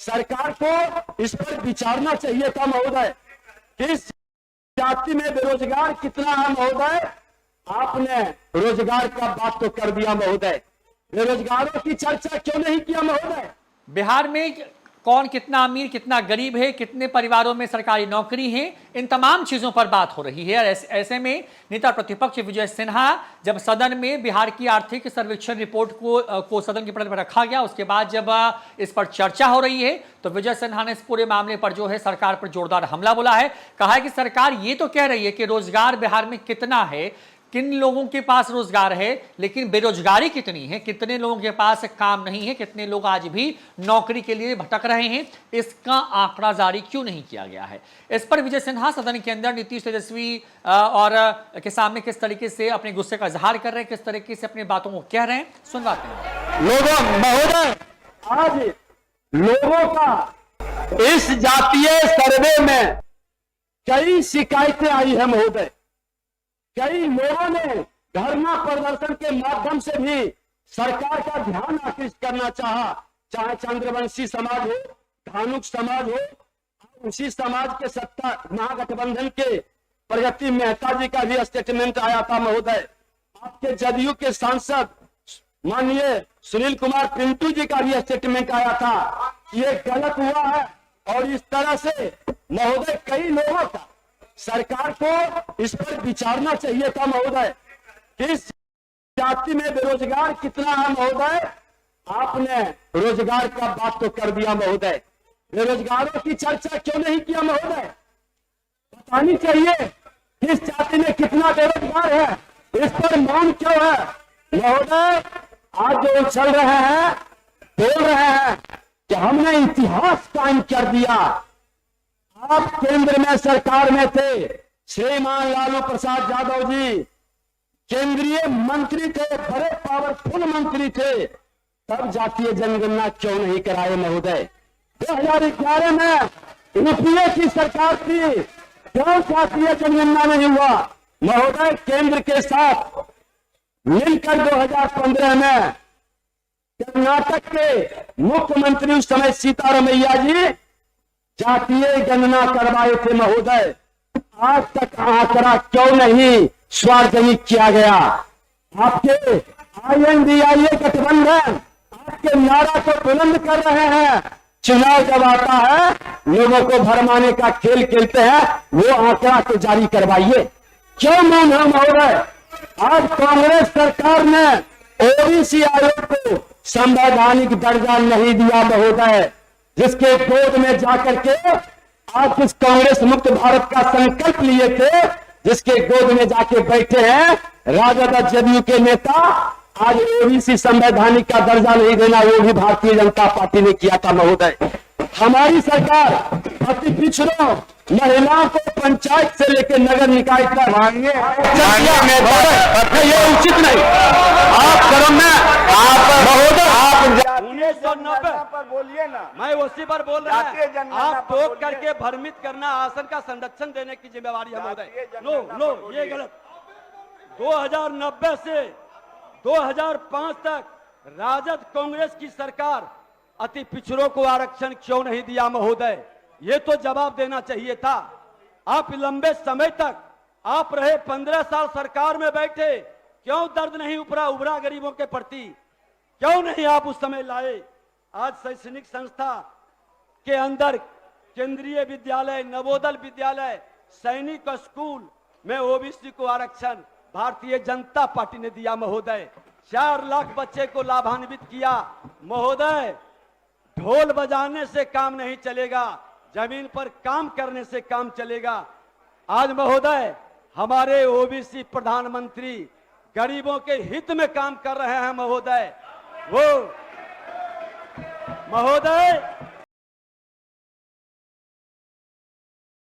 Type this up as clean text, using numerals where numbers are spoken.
सरकार को इस पर विचारना चाहिए था महोदय। इस जाति में बेरोजगार कितना है महोदय? आपने रोजगार का बात तो कर दिया महोदय, बेरोजगारों की चर्चा क्यों नहीं किया महोदय? बिहार में कौन कितना अमीर कितना गरीब है, कितने परिवारों में सरकारी नौकरी है, इन तमाम चीजों पर बात हो रही है। ऐसे में नेता प्रतिपक्ष विजय सिन्हा जब सदन में बिहार की आर्थिक सर्वेक्षण रिपोर्ट को सदन के पटल पर रखा गया, उसके बाद जब इस पर चर्चा हो रही है तो विजय सिन्हा ने इस पूरे मामले पर जो है सरकार पर जोरदार हमला बोला है। कहा है कि सरकार ये तो कह रही है कि रोजगार बिहार में कितना है, किन लोगों के पास रोजगार है, लेकिन बेरोजगारी कितनी है, कितने लोगों के पास काम नहीं है, कितने लोग आज भी नौकरी के लिए भटक रहे हैं, इसका आंकड़ा जारी क्यों नहीं किया गया है। इस पर विजय सिन्हा सदन के अंदर नीतीश तेजस्वी और के सामने किस तरीके से अपने गुस्से का इजहार कर रहे हैं, किस तरीके से अपनी बातों को कह रहे हैं, सुनवाते हैं। लोगों महोदय, आज लोगों का इस जातीय सर्वे में कई शिकायतें आई है महोदय। कई लोगों ने धरना प्रदर्शन के माध्यम से भी सरकार का ध्यान आकृष्ट करना चाहा, चाहे चंद्रवंशी समाज हो, धानुक समाज हो। उसी समाज के सत्ता महागठबंधन के प्रगति मेहता जी का भी स्टेटमेंट आया था महोदय। आपके जदयू के सांसद माननीय सुनील कुमार पिंटू जी का भी स्टेटमेंट आया था। ये गलत हुआ है और इस तरह से महोदय कई लोगों का सरकार को इस पर विचारना चाहिए था महोदय। इस जाति में बेरोजगार कितना है महोदय? आपने रोजगार का बात तो कर दिया महोदय, बेरोजगारों की चर्चा क्यों नहीं किया महोदय? बतानी चाहिए किस जाति में कितना बेरोजगार है, इस पर मौन क्यों है महोदय? आज जो उछल रहे हैं, बोल रहे हैं कि हमने इतिहास कायम कर दिया। आप केंद्र में सरकार में थे, श्रीमान लालू प्रसाद यादव जी केंद्रीय मंत्री थे, बड़े पावरफुल मंत्री थे, तब जातीय जनगणना क्यों नहीं कराए महोदय? 2011 में यूपीए की सरकार थी, क्यों जातीय जनगणना नहीं हुआ महोदय? केंद्र के साथ मिलकर 2015 में कर्नाटक के मुख्यमंत्री उस समय सीतारमैया जी जातीय गणना करवाए थे महोदय। आज तक आंकड़ा क्यों नहीं सार्वजनिक किया गया? आपके INDIA गठबंधन आपके नारा को बुलंद कर रहे हैं, चुनाव जब आता है लोगों को भरमाने का खेल खेलते हैं, वो आंकड़ा तो जारी करवाइए। क्यों मौन है महोदय? आज कांग्रेस सरकार ने ओबीसी आयोग को संवैधानिक दर्जा नहीं दिया महोदय, जिसके गोद में जाकर के आप इस कांग्रेस मुक्त भारत का संकल्प लिए थे, जिसके गोद में जाके बैठे हैं राजद और जदयू के नेता। आज ओबीसी संवैधानिक का दर्जा नहीं देना वो भी भारतीय जनता पार्टी ने किया था महोदय। हमारी सरकार अति पिछड़ों महिलाओं को पंचायत से लेकर नगर निकाय तक मांगे ये उचित नहीं। आप कर्म में आप महोदय आप 1990 पर बोलिए ना, मैं उसी पर बोल रहा हूँ। आप टोक करके भ्रमित करना, आसन का संरक्षण देने की जिम्मेवारी है महोदय। नो ये गलत। 2090 से 2005 तक राजद कांग्रेस की सरकार अति पिछड़ों को आरक्षण क्यों नहीं दिया महोदय? ये तो जवाब देना चाहिए था। आप लंबे समय तक आप रहे, 15 साल सरकार में बैठे, क्यों दर्द नहीं उभरा गरीबों के प्रति? क्यों नहीं आप उस समय लाए? आज शैक्षणिक संस्था के अंदर केंद्रीय विद्यालय, नवोदय विद्यालय, सैनिक स्कूल में ओबीसी को आरक्षण भारतीय जनता पार्टी ने दिया महोदय। 4 लाख बच्चे को लाभान्वित किया महोदय। ढोल बजाने से काम नहीं चलेगा, जमीन पर काम करने से काम चलेगा। आज महोदय हमारे ओबीसी प्रधानमंत्री गरीबों के हित में काम कर रहे हैं महोदय। वो महोदय